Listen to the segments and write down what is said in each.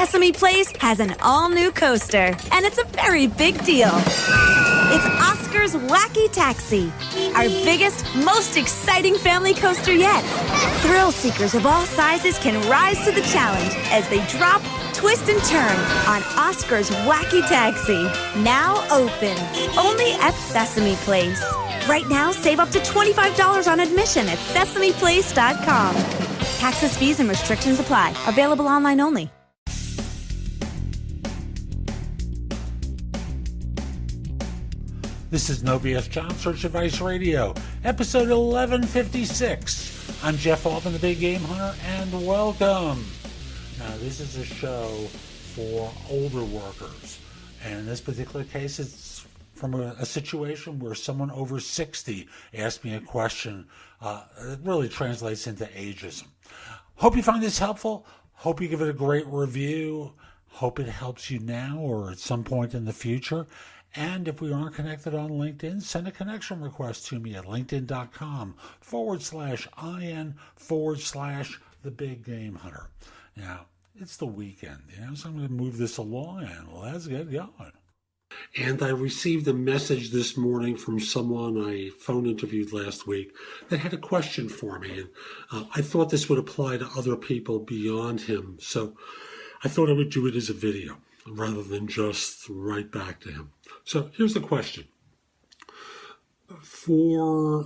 Sesame Place has an all-new coaster, and it's a very big deal. It's Oscar's Wacky Taxi, our biggest, most exciting family coaster yet. Thrill seekers of all sizes can rise to the challenge as they drop, twist, and turn on Oscar's Wacky Taxi. Now open, only at Sesame Place. Right now, save up to $25 on admission at sesameplace.com. Taxes, fees, and restrictions apply. Available online only. This is No BS Job Search Advice Radio, episode 1156. I'm Jeff Altman, the Big Game Hunter, and welcome. Now, this is a show for older workers, and in this particular case, it's from a situation where someone over 60 asked me a question that really translates into ageism. Hope you find this helpful. Hope you give it a great review. Hope it helps you now or at some point in the future. And if we aren't connected on LinkedIn, send a connection request to me at linkedin.com/IN/the Big Game Hunter. Now, it's the weekend, so I'm going to move this along and let's get going. And I received a message this morning from someone I phone interviewed last week that had a question for me. And I thought this would apply to other people beyond him. So I thought I would do it as a video rather than just write back to him. So here's the question. For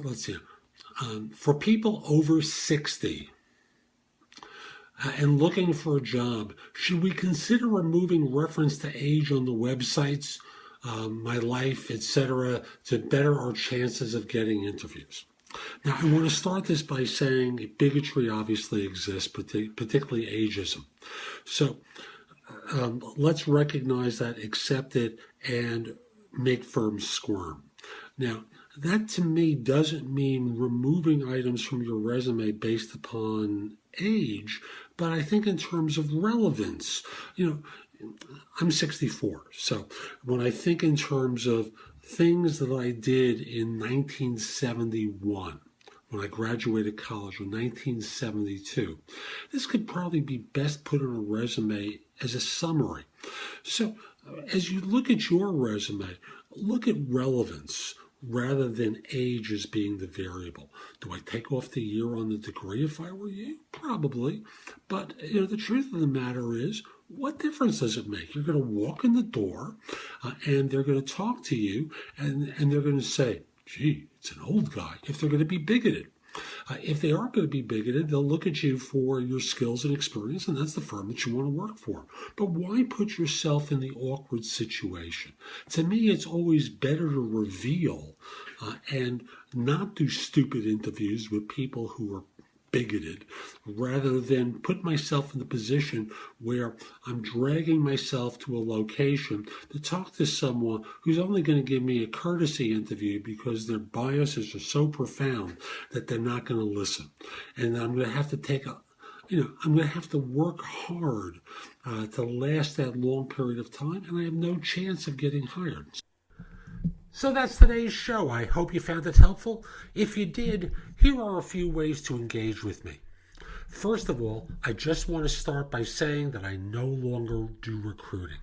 people over 60 and looking for a job, should we consider removing reference to age on the websites, my life, etc., to better our chances of getting interviews? Now, I want to start this by saying bigotry obviously exists, particularly ageism. So let's recognize that, accept it, and make firms squirm. Now, that to me doesn't mean removing items from your resume based upon age, but I think in terms of relevance. I'm 64, so when I think in terms of things that I did in 1971, when I graduated college in 1972, this could probably be best put on a resume as a summary. So as you look at your resume, look at relevance rather than age as being the variable. Do I take off the year on the degree if I were you? Probably. But the truth of the matter is, what difference does it make? You're going to walk in the door and they're going to talk to you and they're going to say, gee, it's an old guy, if they're going to be bigoted. If they aren't going to be bigoted, they'll look at you for your skills and experience, and that's the firm that you want to work for. But why put yourself in the awkward situation? To me, it's always better to reveal and not do stupid interviews with people who are bigoted, rather than put myself in the position where I'm dragging myself to a location to talk to someone who's only going to give me a courtesy interview because their biases are so profound that they're not going to listen. And I'm going to have to I'm going to have to work hard to last that long period of time, and I have no chance of getting hired. So that's today's show. I hope you found it helpful. If you did, here are a few ways to engage with me. First of all, I just want to start by saying that I no longer do recruiting.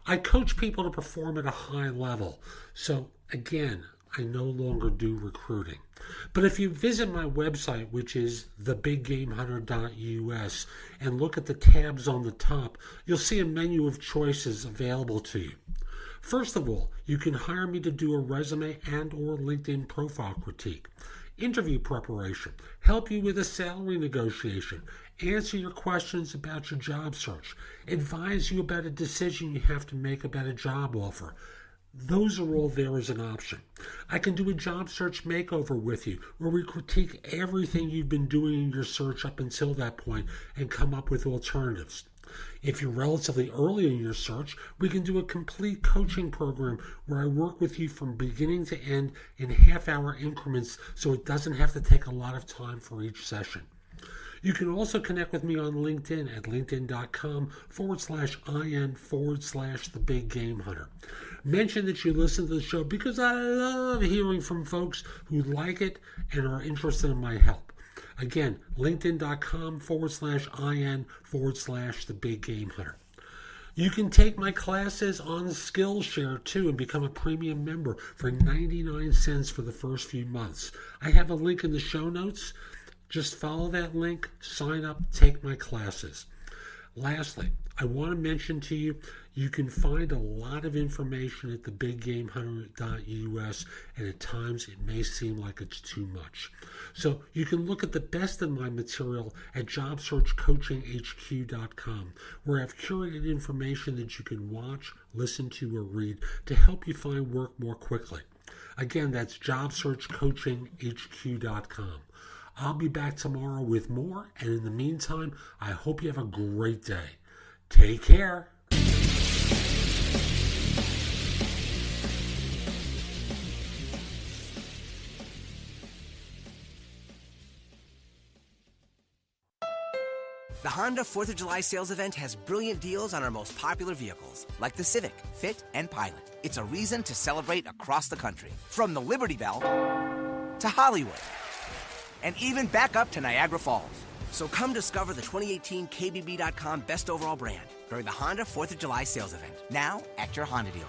I coach people to perform at a high level. So again, I no longer do recruiting. But if you visit my website, which is thebiggamehunter.us, and look at the tabs on the top, you'll see a menu of choices available to you. First of all, you can hire me to do a resume and or LinkedIn profile critique, interview preparation, help you with a salary negotiation, answer your questions about your job search, advise you about a decision you have to make about a job offer. Those are all there as an option. I can do a job search makeover with you where we critique everything you've been doing in your search up until that point and come up with alternatives. If you're relatively early in your search, we can do a complete coaching program where I work with you from beginning to end in half-hour increments so it doesn't have to take a lot of time for each session. You can also connect with me on LinkedIn at linkedin.com/IN/the Big Game Hunter. Mention that you listen to the show because I love hearing from folks who like it and are interested in my help. Again, linkedin.com/IN/the Big Game Hunter. You can take my classes on Skillshare too and become a premium member for 99 cents for the first few months. I have a link in the show notes. Just follow that link, sign up, take my classes. Lastly, I want to mention to you, you can find a lot of information at thebiggamehunter.us, and at times it may seem like it's too much. So you can look at the best of my material at jobsearchcoachinghq.com, where I've curated information that you can watch, listen to, or read to help you find work more quickly. Again, that's jobsearchcoachinghq.com. I'll be back tomorrow with more, and in the meantime, I hope you have a great day. Take care. The Honda 4th of July sales event has brilliant deals on our most popular vehicles, like the Civic, Fit, and Pilot. It's a reason to celebrate across the country, from the Liberty Bell to Hollywood, and even back up to Niagara Falls. So come discover the 2018 KBB.com Best Overall Brand during the Honda 4th of July sales event, now at your Honda dealer.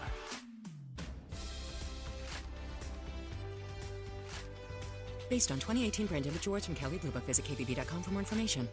Based on 2018 brand image awards from Kelley Blue Book, visit KBB.com for more information.